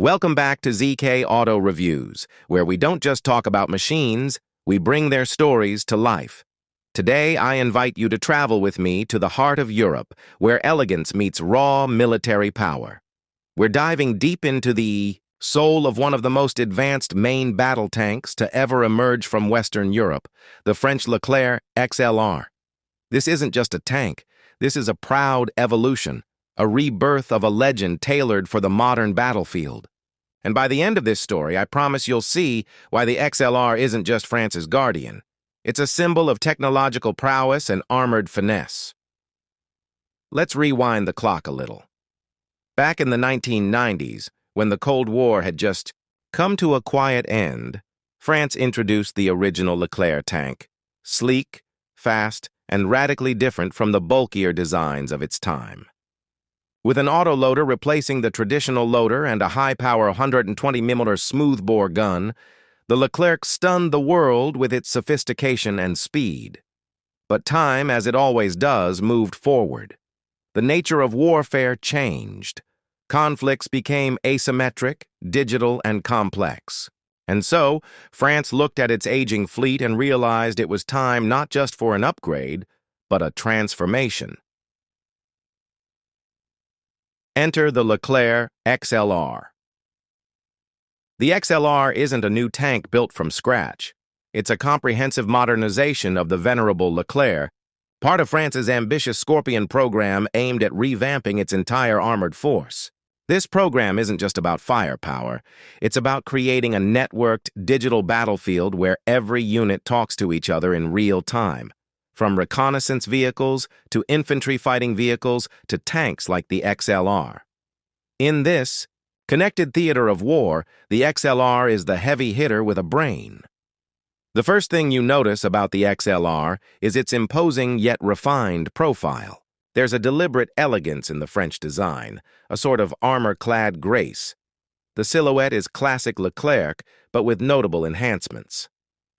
Welcome back to ZK Auto Reviews, where we don't just talk about machines, we bring their stories to life. Today, I invite you to travel with me to the heart of Europe, where elegance meets raw military power. We're diving deep into the soul of one of the most advanced main battle tanks to ever emerge from Western Europe, the French Leclerc XLR. This isn't just a tank, this is a proud evolution, a rebirth of a legend tailored for the modern battlefield. And by the end of this story, I promise you'll see why the XLR isn't just France's guardian. It's a symbol of technological prowess and armored finesse. Let's rewind the clock a little. Back in the 1990s, when the Cold War had just come to a quiet end, France introduced the original Leclerc tank, sleek, fast, and radically different from the bulkier designs of its time. With an autoloader replacing the traditional loader and a high-power 120mm smoothbore gun, the Leclerc stunned the world with its sophistication and speed. But time, as it always does, moved forward. The nature of warfare changed. Conflicts became asymmetric, digital, and complex. And so, France looked at its aging fleet and realized it was time not just for an upgrade, but a transformation. Enter the Leclerc XLR. The XLR isn't a new tank built from scratch. It's a comprehensive modernization of the venerable Leclerc, part of France's ambitious Scorpion program aimed at revamping its entire armored force. This program isn't just about firepower. It's about creating a networked digital battlefield where every unit talks to each other in real time. From reconnaissance vehicles to infantry fighting vehicles to tanks like the XLR. In this connected theater of war, the XLR is the heavy hitter with a brain. The first thing you notice about the XLR is its imposing yet refined profile. There's a deliberate elegance in the French design, a sort of armor-clad grace. The silhouette is classic Leclerc, but with notable enhancements.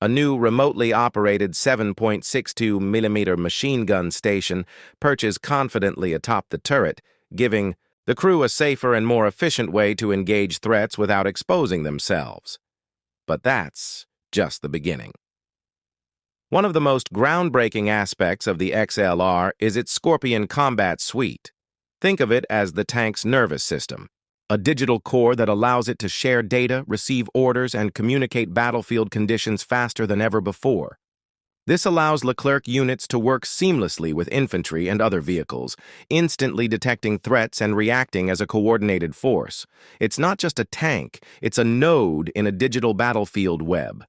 A new remotely operated 7.62mm machine gun station perches confidently atop the turret, giving the crew a safer and more efficient way to engage threats without exposing themselves. But that's just the beginning. One of the most groundbreaking aspects of the XLR is its Scorpion combat suite. Think of it as the tank's nervous system. A digital core that allows it to share data, receive orders, and communicate battlefield conditions faster than ever before. This allows Leclerc units to work seamlessly with infantry and other vehicles, instantly detecting threats and reacting as a coordinated force. It's not just a tank, it's a node in a digital battlefield web.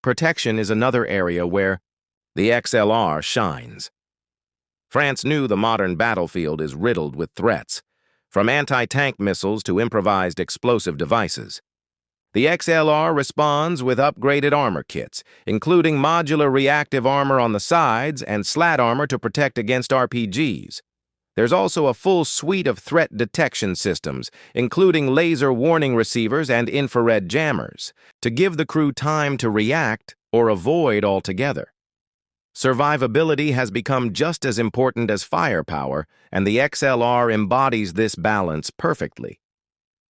Protection is another area where the XLR shines. France knew the modern battlefield is riddled with threats, from anti-tank missiles to improvised explosive devices. The XLR responds with upgraded armor kits, including modular reactive armor on the sides and slat armor to protect against RPGs. There's also a full suite of threat detection systems, including laser warning receivers and infrared jammers, to give the crew time to react or avoid altogether. Survivability has become just as important as firepower, and the XLR embodies this balance perfectly.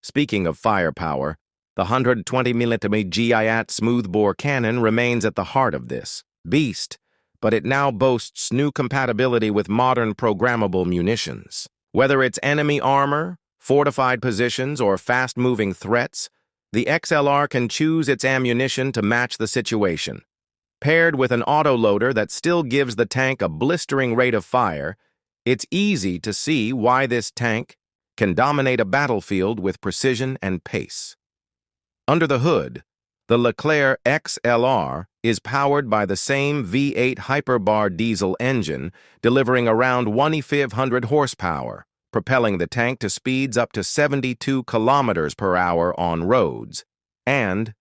Speaking of firepower, the 120mm GIAT smoothbore cannon remains at the heart of this beast, but it now boasts new compatibility with modern programmable munitions. Whether it's enemy armor, fortified positions, or fast-moving threats, the XLR can choose its ammunition to match the situation. Paired with an autoloader that still gives the tank a blistering rate of fire, it's easy to see why this tank can dominate a battlefield with precision and pace. Under the hood, the Leclerc XLR is powered by the same V8 Hyperbar diesel engine, delivering around 1,500 horsepower, propelling the tank to speeds up to 72 kilometers per hour on roads. And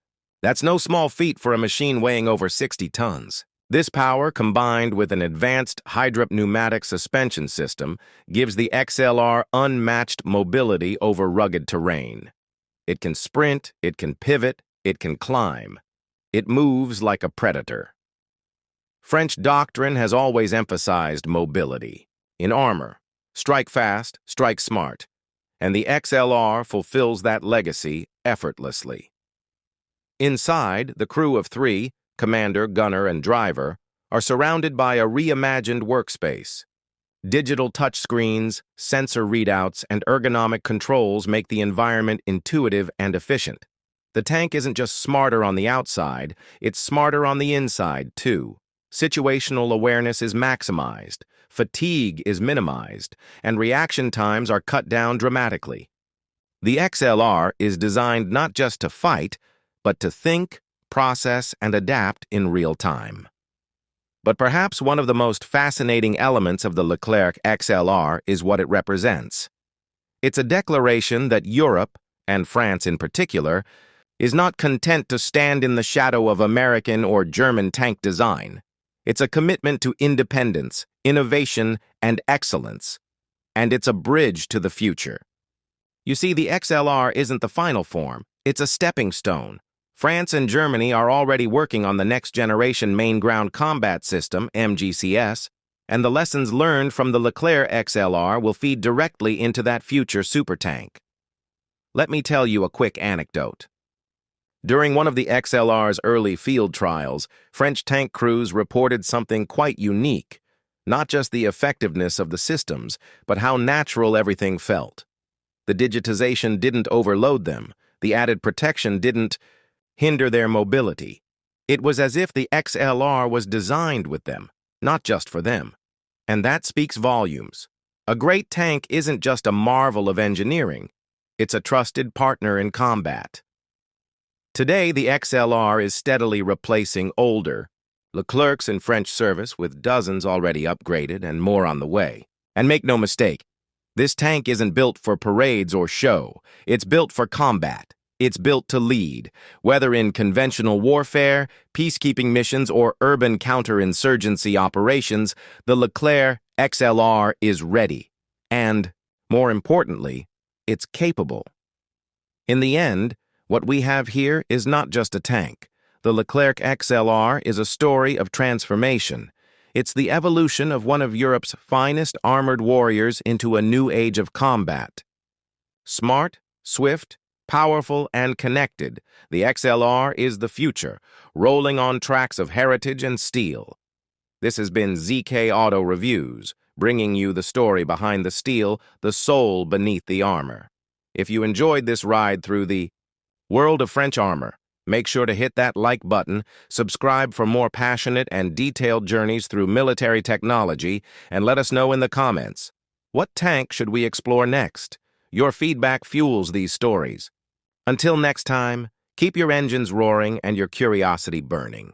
that's no small feat for a machine weighing over 60 tons. This power, combined with an advanced hydropneumatic suspension system, gives the XLR unmatched mobility over rugged terrain. It can sprint, it can pivot, it can climb. It moves like a predator. French doctrine has always emphasized mobility. In armor, strike fast, strike smart. and the XLR fulfills that legacy effortlessly. Inside, the crew of 3, commander, gunner, and driver, are surrounded by a reimagined workspace. Digital touchscreens, sensor readouts, and ergonomic controls make the environment intuitive and efficient. The tank isn't just smarter on the outside, it's smarter on the inside, too. Situational awareness is maximized, fatigue is minimized, and reaction times are cut down dramatically. The XLR is designed not just to fight, but to think, process, and adapt in real time. But perhaps one of the most fascinating elements of the Leclerc XLR is what it represents. It's a declaration that Europe, and France in particular, is not content to stand in the shadow of American or German tank design. It's a commitment to independence, innovation, and excellence. And it's a bridge to the future. You see, the XLR isn't the final form, it's a stepping stone. France and Germany are already working on the next-generation main ground combat system, MGCS, and the lessons learned from the Leclerc XLR will feed directly into that future supertank. Let me tell you a quick anecdote. During one of the XLR's early field trials, French tank crews reported something quite unique, not just the effectiveness of the systems, but how natural everything felt. The digitization didn't overload them, the added protection didn't hinder their mobility. It was as if the XLR was designed with them, not just for them. And that speaks volumes. A great tank isn't just a marvel of engineering, it's a trusted partner in combat. Today, the XLR is steadily replacing older Leclercs in French service, with dozens already upgraded and more on the way. And make no mistake, this tank isn't built for parades or show. It's built for combat. It's built to lead, whether in conventional warfare, peacekeeping missions, or urban counterinsurgency operations. The Leclerc XLR is ready. And, more importantly, it's capable. In the end, what we have here is not just a tank. The Leclerc XLR is a story of transformation. It's the evolution of one of Europe's finest armored warriors into a new age of combat. Smart, swift, powerful, and connected, the XLR is the future, rolling on tracks of heritage and steel. This has been ZK Auto Reviews, bringing you the story behind the steel, the soul beneath the armor. If you enjoyed this ride through the world of French armor, make sure to hit that like button, subscribe for more passionate and detailed journeys through military technology, and let us know in the comments. What tank should we explore next? Your feedback fuels these stories. Until next time, keep your engines roaring and your curiosity burning.